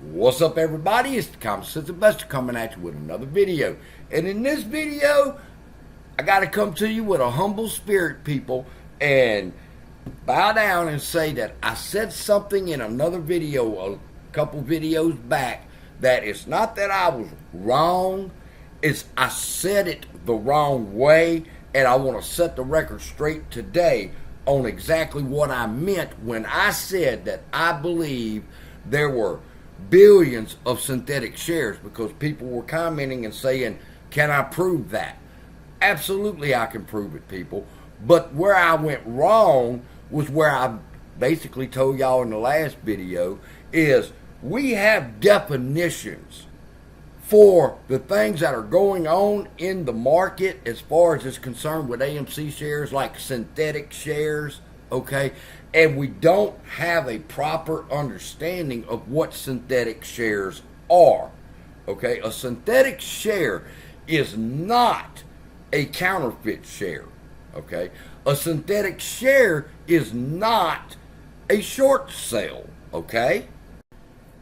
What's up, everybody? It's the Common Sense Investor coming at you with another video. And in this video, I got to come to you with a humble spirit, people, and bow down and say that I said something in another video a couple videos back that it's not that I was wrong, it's I said it the wrong way, and I want to set the record straight today on exactly what I meant when I said that I believe there were billions of synthetic shares, because people were commenting and saying, can I prove that? Absolutely, I can prove it, people. But where I went wrong was where I basically told y'all in the last video is we have definitions for the things that are going on in the market as far as is concerned with AMC shares, like synthetic shares, okay? And we don't have a proper understanding of what synthetic shares are, okay? A synthetic share is not a counterfeit share, okay? A synthetic share is not a short sale, okay?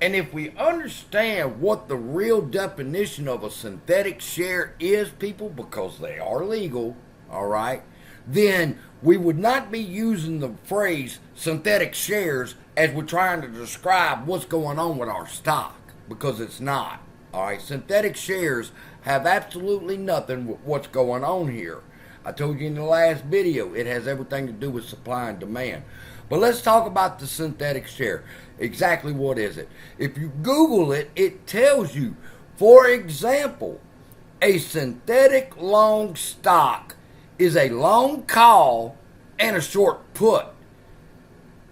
And if we understand what the real definition of a synthetic share is, people, because they are legal, all right, then we would not be using the phrase synthetic shares as we're trying to describe what's going on with our stock, because it's not. All right, synthetic shares have absolutely nothing with what's going on here. I told you in the last video, it has everything to do with supply and demand. But let's talk about the synthetic share. Exactly what is it? If you Google it, it tells you, for example, a synthetic long stock is a long call and a short put.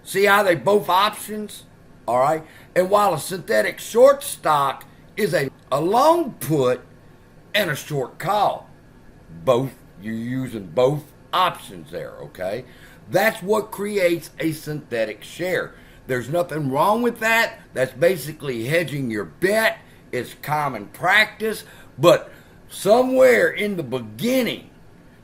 See how they both options? All right. And while a synthetic short stock is a long put and a short call. Both, you're using both options there, okay? That's what creates a synthetic share. There's nothing wrong with that. That's basically hedging your bet. It's common practice. But somewhere in the beginning,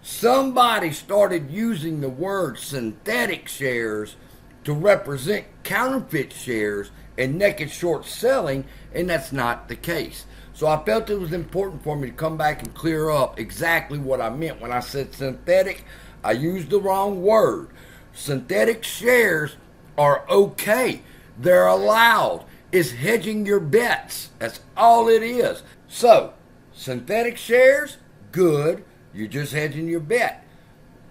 somebody started using the word synthetic shares to represent counterfeit shares and naked short selling, and that's not the case. So I felt it was important for me to come back and clear up exactly what I meant when I said synthetic. I used the wrong word. Synthetic shares are okay. They're allowed. It's hedging your bets. That's all it is. So, synthetic shares, good. You're just hedging your bet.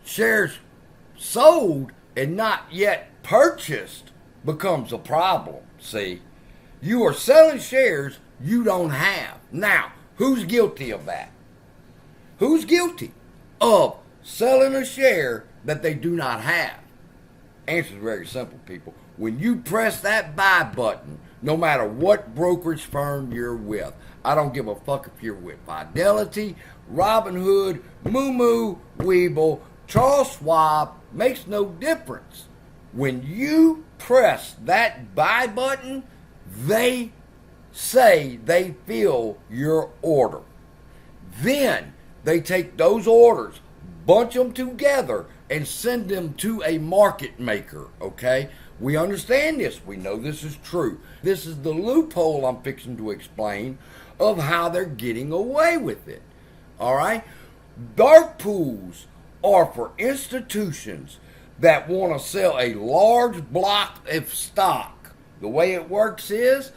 Shares sold and not yet purchased becomes a problem, see? You are selling shares you don't have. Now, who's guilty of that? Who's guilty of selling a share that they do not have? Answer is very simple, people. When you press that buy button, no matter what brokerage firm you're with, I don't give a fuck if you're with Fidelity, Robinhood, Moo, Webull, Charles Schwab, makes no difference. When you press that buy button, they say they fill your order. Then they take those orders, bunch them together, and send them to a market maker, okay? We understand this. We know this is true. This is the loophole I'm fixing to explain of how they're getting away with it, all right? Dark pools are for institutions that want to sell a large block of stock. The way it works is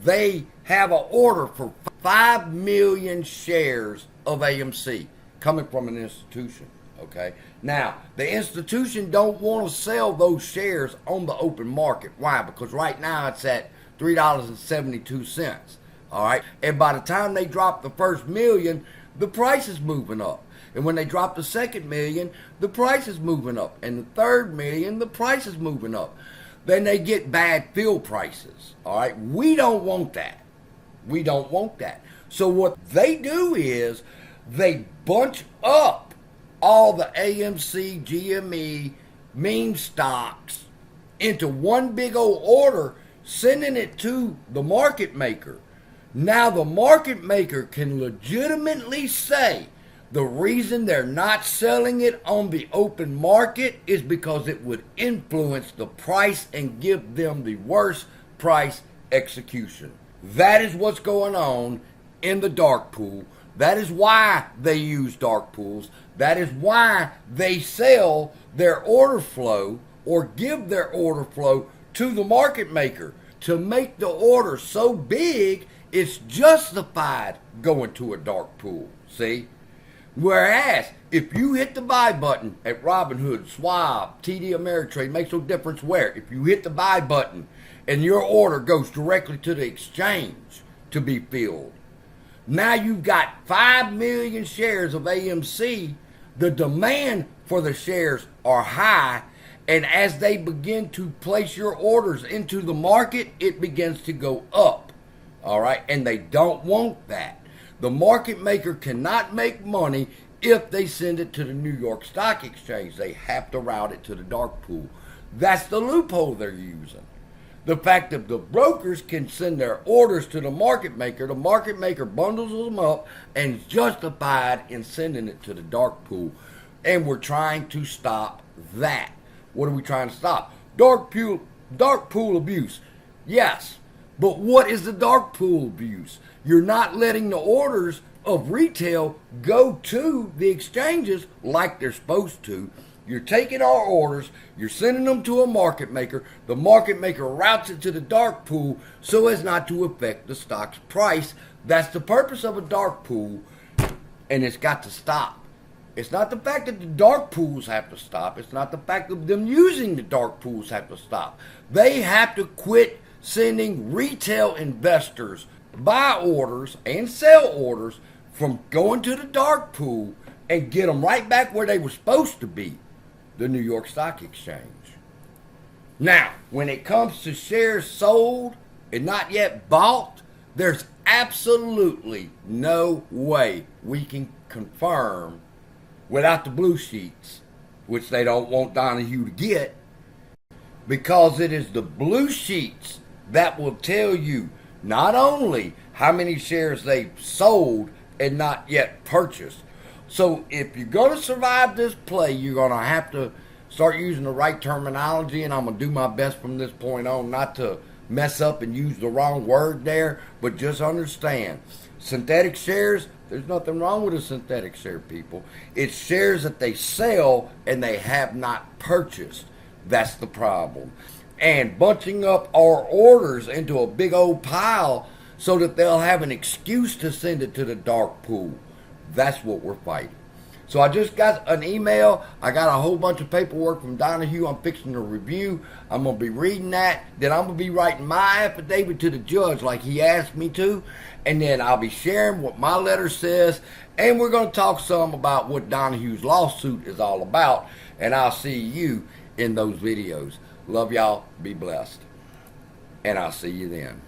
they have an order for 5 million shares of AMC coming from an institution, okay? Now, the institution don't want to sell those shares on the open market. Why? Because right now it's at $3.72, all right? And by the time they drop the first million, the price is moving up. And when they drop the second million, the price is moving up. And the third million, the price is moving up. Then they get bad fill prices, all right? We don't want that. We don't want that. So what they do is they bunch up all the AMC, GME, meme stocks into one big old order, sending it to the market maker. Now the market maker can legitimately say the reason they're not selling it on the open market is because it would influence the price and give them the worst price execution. That is what's going on in the dark pool. That is why they use dark pools. That is why they sell their order flow or give their order flow to the market maker to make the order so big it's justified going to a dark pool. See? Whereas, if you hit the buy button at Robinhood, Schwab, TD Ameritrade, makes no difference where. If you hit the buy button and your order goes directly to the exchange to be filled, now you've got 5 million shares of AMC. The demand for the shares are high, and as they begin to place your orders into the market, it begins to go up. All right, and they don't want that. The market maker cannot make money if they send it to the New York Stock Exchange. They have to route it to the dark pool. That's the loophole they're using. The fact that the brokers can send their orders to the market maker bundles them up and is justified in sending it to the dark pool. And we're trying to stop that. What are we trying to stop? Dark pool abuse. Yes. But what is the dark pool abuse? You're not letting the orders of retail go to the exchanges like they're supposed to. You're taking our orders, you're sending them to a market maker. The market maker routes it to the dark pool so as not to affect the stock's price. That's the purpose of a dark pool, and it's got to stop. It's not the fact that the dark pools have to stop. It's not the fact that them using the dark pools have to stop. They have to quit sending retail investors buy orders and sell orders from going to the dark pool and get them right back where they were supposed to be, the New York Stock Exchange. Now, when it comes to shares sold and not yet bought, there's absolutely no way we can confirm without the blue sheets, which they don't want Donahue to get, because it is the blue sheets that will tell you not only how many shares they've sold and not yet purchased. So if you're going to survive this play, you're going to have to start using the right terminology, and I'm going to do my best from this point on not to mess up and use the wrong word there, but just understand, synthetic shares, there's nothing wrong with a synthetic share, people. It's shares that they sell and they have not purchased. That's the problem. And bunching up our orders into a big old pile so that they'll have an excuse to send it to the dark pool. That's what we're fighting. So I just got an email. I got a whole bunch of paperwork from Donahue I'm fixing to review. I'm going to be reading that. Then I'm going to be writing my affidavit to the judge like he asked me to. And then I'll be sharing what my letter says. And we're going to talk some about what Donahue's lawsuit is all about. And I'll see you in those videos. Love y'all. Be blessed. And I'll see you then.